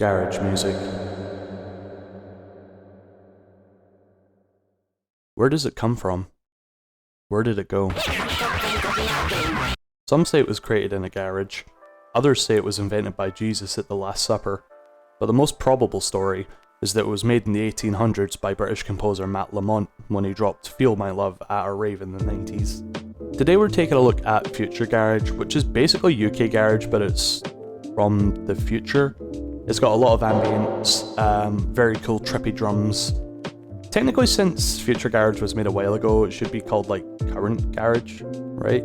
Garage music. Where does it come from? Where did it go? Some say it was created in a garage. Others say it was invented by Jesus at the Last Supper. But the most probable story is that it was made in the 1800s by British composer Matt Lamont when he dropped Feel My Love at a rave in the 90s. Today we're taking a look at Future Garage, which is basically UK Garage, but it's from the future. It's got a lot of ambience, very cool trippy drums. Technically, since Future Garage was made a while ago, it should be called like Current Garage, right?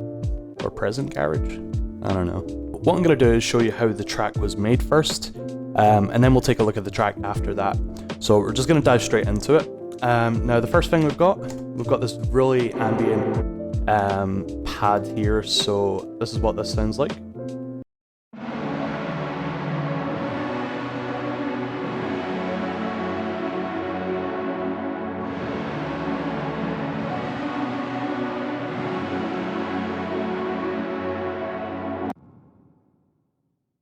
Or Present Garage? I don't know. What I'm going to do is show you how the track was made first, and then we'll take a look at the track after that. So we're just going to dive straight into it. Now the first thing we've got this really ambient pad here, so this is what this sounds like.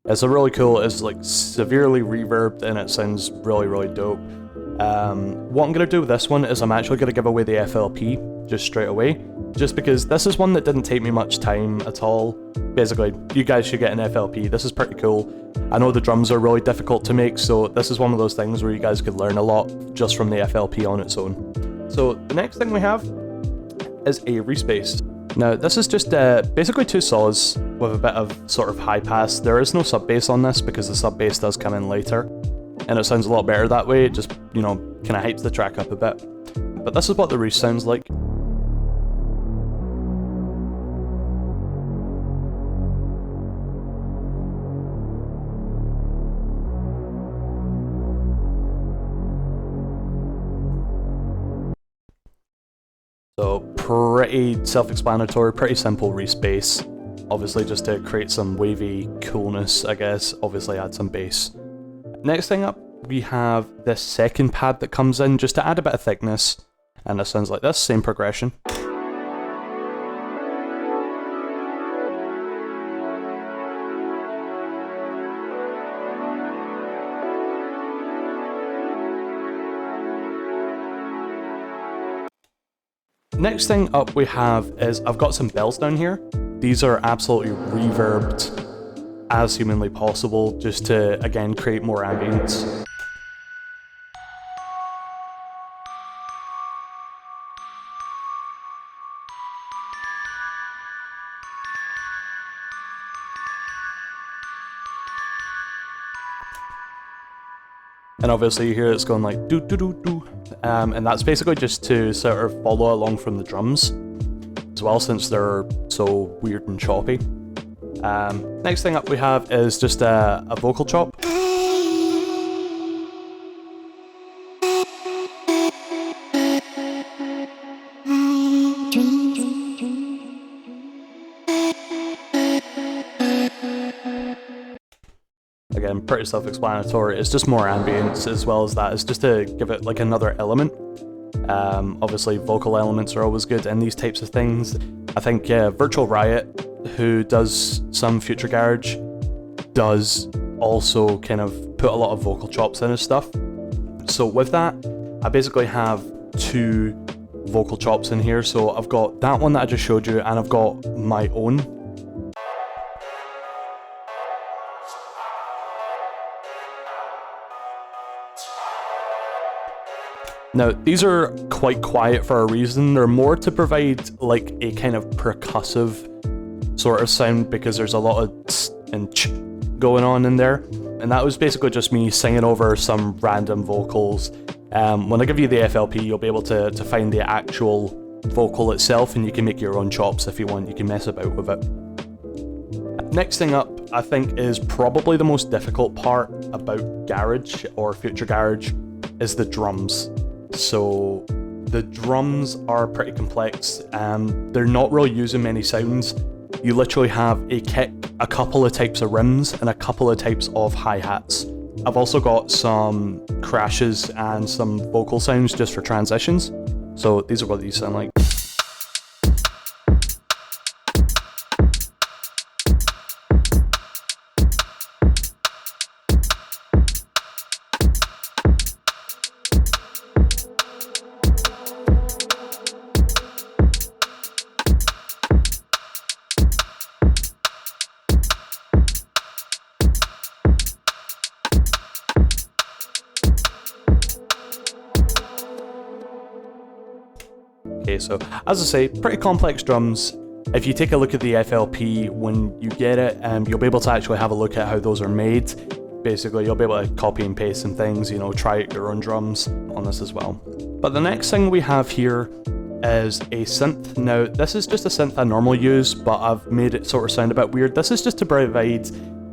It's a really cool, it's like severely reverbed and it sounds really, really dope. What I'm going to do with this one is I'm actually going to give away the FLP just straight away, just because this is one that didn't take me much time at all. Basically, you guys should get an FLP, this is pretty cool. I know the drums are really difficult to make, so this is one of those things where you guys could learn a lot just from the FLP on its own. So the next thing we have is a respace. Now this is just basically two saws with a bit of sort of high pass. There is no sub bass on this because the sub bass does come in later, and it sounds a lot better that way. It just, you know, kind of hypes the track up a bit. But this is what the reese sounds like. So pretty self-explanatory, pretty simple reese bass. Obviously just to create some wavy coolness, I guess. Obviously add some bass. Next thing up, we have this second pad that comes in just to add a bit of thickness. And it sounds like this, same progression. Next thing up we have is I've got some bells down here. These are absolutely reverbed as humanly possible, just to, again, create more ambience. And obviously you hear it's going like doo doo doo doo, and that's basically just to sort of follow along from the drums as well, since they're so weird and choppy. Next thing up we have is just a vocal chop. Again, pretty self-explanatory. It's just more ambience as well as that. It's just to give it like another element. Obviously vocal elements are always good in these types of things. I think Virtual Riot, who does some Future Garage, does also kind of put a lot of vocal chops in his stuff. So with that, I basically have two vocal chops in here. So I've got that one that I just showed you, and I've got my own. Now, these are quite quiet for a reason. They're more to provide like a kind of percussive sort of sound, because there's a lot of tss and ch going on in there. And that was basically just me singing over some random vocals. When I give you the FLP, you'll be able to find the actual vocal itself, and you can make your own chops if you want. You can mess about with it. Next thing up, I think, is probably the most difficult part about Garage or Future Garage, is the drums. So the drums are pretty complex. They're not really using many sounds. You literally have a kick, a couple of types of rims, and a couple of types of hi-hats. I've also got some crashes and some vocal sounds just for transitions. So these are what these sound like. Okay, so as I say, pretty complex drums. If you take a look at the FLP when you get it, you'll be able to actually have a look at how those are made. Basically, you'll be able to copy and paste some things, you know, try out your own drums on this as well. But the next thing we have here is a synth. Now, this is just a synth I normally use, but I've made it sort of sound a bit weird. This is just to provide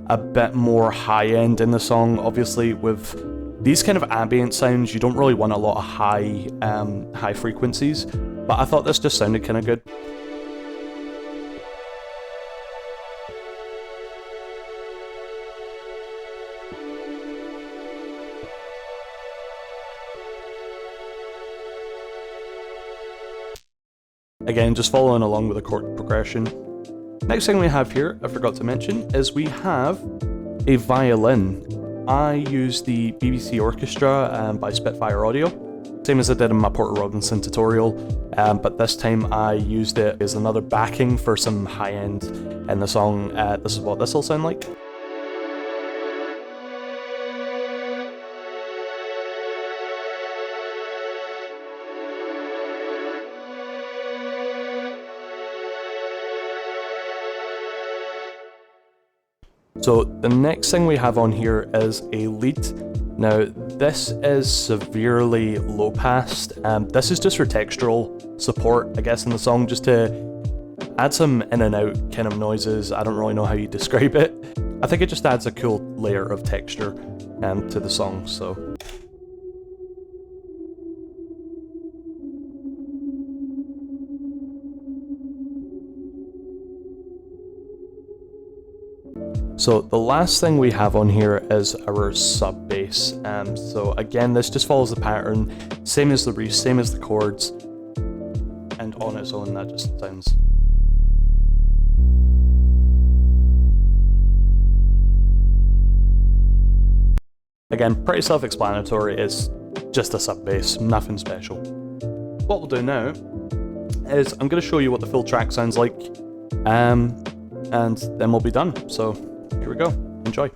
a bit more high end in the song. Obviously, with these kind of ambient sounds, you don't really want a lot of high frequencies, but I thought this just sounded kind of good. Again, just following along with the chord progression. Next thing we have here, I forgot to mention, is we have a violin. I use the BBC Orchestra by Spitfire Audio, same as I did in my Porter Robinson tutorial, but this time I used it as another backing for some high end in the song. This is what this will sound like. So the next thing we have on here is a lead. Now this is severely low passed. This is just for textural support, I guess, in the song, just to add some in and out kind of noises. I don't really know how you describe it. I think it just adds a cool layer of texture to the song. So the last thing we have on here is our sub bass. So again, this just follows the pattern, same as the reese, same as the chords, and on its own that just sounds. Again, pretty self-explanatory. It's just a sub bass, nothing special. What we'll do now is I'm going to show you what the full track sounds like, and then we'll be done. So here we go. Enjoy.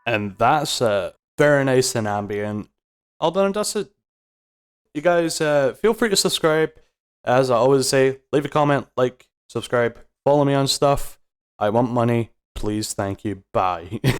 And that's very nice and ambient. All done and dusted. You guys feel free to subscribe. As I always say, leave a comment, like, subscribe, follow me on stuff. I want money. Please, thank you. Bye.